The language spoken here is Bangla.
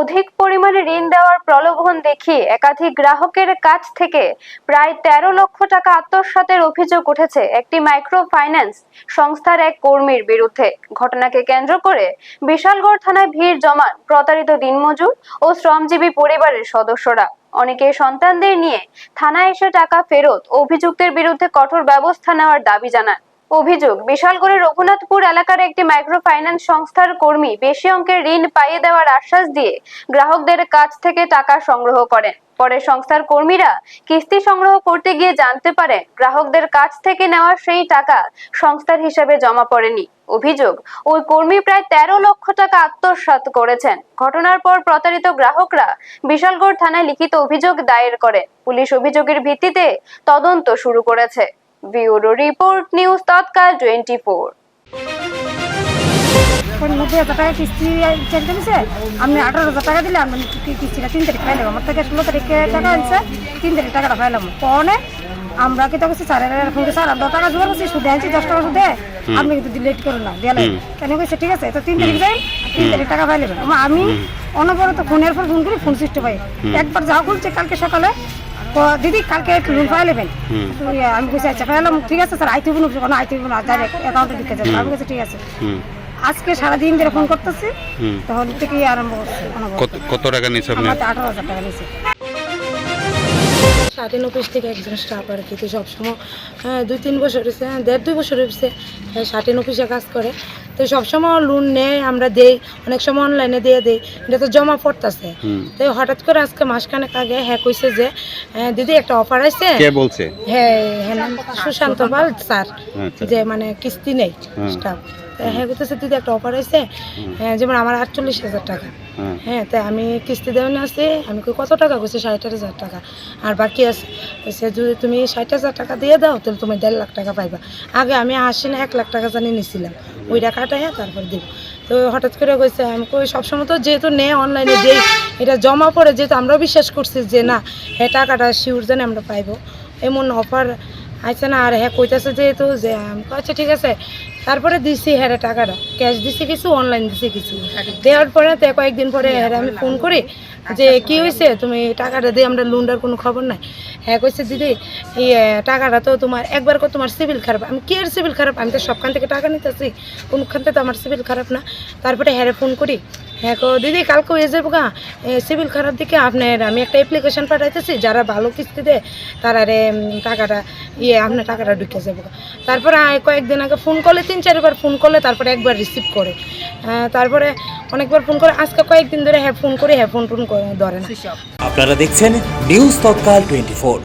অধিক পরিমাণে ঋণ দেওয়ার প্রলোভন দেখিয়ে একাধিক গ্রাহকের কাছ থেকে প্রায় 13 লক্ষ টাকা আত্মসাতের অভিযোগ উঠেছে একটি মাইক্রো ফাইন্যান্স সংস্থার এক কর্মীর বিরুদ্ধে। ঘটনাকে কেন্দ্র করে বিশালগড় থানায় ভিড় জমান প্রতারিত দিনমজুর ও শ্রমজীবী পরিবারের সদস্যরা। অনেকে সন্তানদের নিয়ে থানায় এসে টাকা ফেরত অভিযুক্তের বিরুদ্ধে কঠোর ব্যবস্থা নেওয়ার দাবি জানান। অভিযোগ, বিশালগড়ের রঘুনাথপুর এলাকার একটি মাইক্রো ফাইন্যান্স সংস্থার কর্মী বেশি অঙ্কের ঋণ পাইয়ে দেওয়ার আশ্বাস দিয়ে গ্রাহকদের কাছ থেকে টাকা সংগ্রহ করেন। পরে সংস্থার কর্মীরা কিস্তি সংগ্রহ করতে গিয়ে জানতে পারেন গ্রাহকদের কাছ থেকে নেওয়া সেই টাকা সংস্থার হিসাবে জমা পড়েনি। অভিযোগ, ওই কর্মী প্রায় 13 লক্ষ টাকা আত্মসাৎ করেছেন। ঘটনার পর প্রতারিত গ্রাহকরা বিশালগড় থানায় লিখিত অভিযোগ দায়ের করে। পুলিশ অভিযোগের ভিত্তিতে তদন্ত শুরু করেছে। ব্যুরো রিপোর্ট, নিউজ তৎকাল 24। 90,000 টাকা কিস্তি চেঞ্জ দিয়েছে। আমি 18,000 টাকা দিলে আমি কিস্তিটা 3 তারিখ পাইলাম। আমার থেকে 16 তারিখে টাকা আনছে, 3 তারিখ টাকাটা পাইলাম। পরে আমরা কি তো স্যার ফোন করে স্যার 10 টাকা জোগাড় করছি, সুদে আনছি 10 টাকা সুদে, আপনি কিন্তু ডিলেট করুন না দিয়ে কেন কইছে ঠিক আছে তো 3 তারিখ যাই, 3 তারিখ টাকা পাইলেন। আমি অনবরত ফোনের পর ফোন করি, ফোন সুইচ পাই। একবার যাওয়া খুলছে কালকে সকালে, দিদি কালকে লোন পাই নেবেন। আমি কইছি আচ্ছা পাইলাম, ঠিক আছে স্যার আইতে কোনো আইতে না, ডাইরেক্ট অ্যাকাউন্টে ঢুকে যাবে। আমি কাছে ঠিক আছে। আজকে সারাদিন ধরে ফোন করতেছি, তখন থেকেই আরম্ভ করছি। কত টাকা নিচ্ছে আপনি? 18,000 টাকা নিয়েছে। স্বাধীন অফিস থেকে একজন স্টাফ আর কি, তো সবসময় 2-3 বছর হয়েছে, 1.5-2 বছর হয়েছে স্বাধীন অফিসে কাজ করে। তো সবসময় লোন নেয়, আমরা দেই, অনেক সময় অনলাইনে দিয়ে দেই, এটা তো জমা পড়তেছে। তো হঠাৎ করে আজকে মাসখানেক আগে কইছে যে দিদি একটা অফার আছে। কে বলছে? সুশান্ত পাল স্যার, যে মানে কিস্তি নেই স্টাফ। বলতেছে দিদি একটা অফার আছে, যেমন আমার 48,000 টাকা। তাই আমি কিস্তি দেওয়া আছে। আমি কত টাকা কইছি? 60,000 টাকা, আর বাকি আছে। যদি তুমি 60,000 টাকা দিয়ে দাও তাহলে তুমি 1.5 লাখ টাকা পাইবা। আগে আমি 80 না 1 লাখ টাকা জানি নিছিলাম, ওই টাকাটাই তারপর দিব। তো হঠাৎ করে কইছে, আমি কই সবসময় তো যেহেতু নেই অনলাইনে দেই, এটা জমা পড়ে, যেহেতু আমরাও বিশ্বাস করছি যে না টাকাটা শিওর জানি আমরা পাইবো, এমন অফার আইছে না। আর কইতেছে যেহেতু যে আচ্ছা ঠিক আছে। তারপরে দিছি টাকাটা ক্যাশ দিছি কিছু, অনলাইন দিছি কিছু। দেওয়ার পরে কয়েকদিন পরে আমি ফোন করি যে কি হয়েছে, তুমি টাকাটা দিয়ে আমরা লোনটার কোনো খবর নাই। কইছে দিদি এই টাকাটা তো তোমার একবার তোমার সিভিল খারাপ। আমি কি আর সিভিল খারাপ? আমি তো সবখান থেকে টাকা নিতেছি, কোনখান থেকে তো আমার সিভিল খারাপ না। তারপরে ফোন করি, দিদি কালকে হয়ে যাবো গা, সিভিল খারাপ দিকে আপনার আমি একটা অ্যাপ্লিকেশন পাঠাইতেছি, যারা ভালো কিস্তি দেয় তারা টাকাটা আপনার টাকাটা ঢুকে যাবো। তারপরে কয়েকদিন আগে ফোন করলে 3-4 বার ফোন করলে, তারপরে একবার রিসিভ করে, তারপরে অনেকবার ফোন করে। আজকে কয়েকদিন ধরে ফোন করে ফোন করে ধরে না। আপনারা দেখছেন নিউজ তৎকাল 24।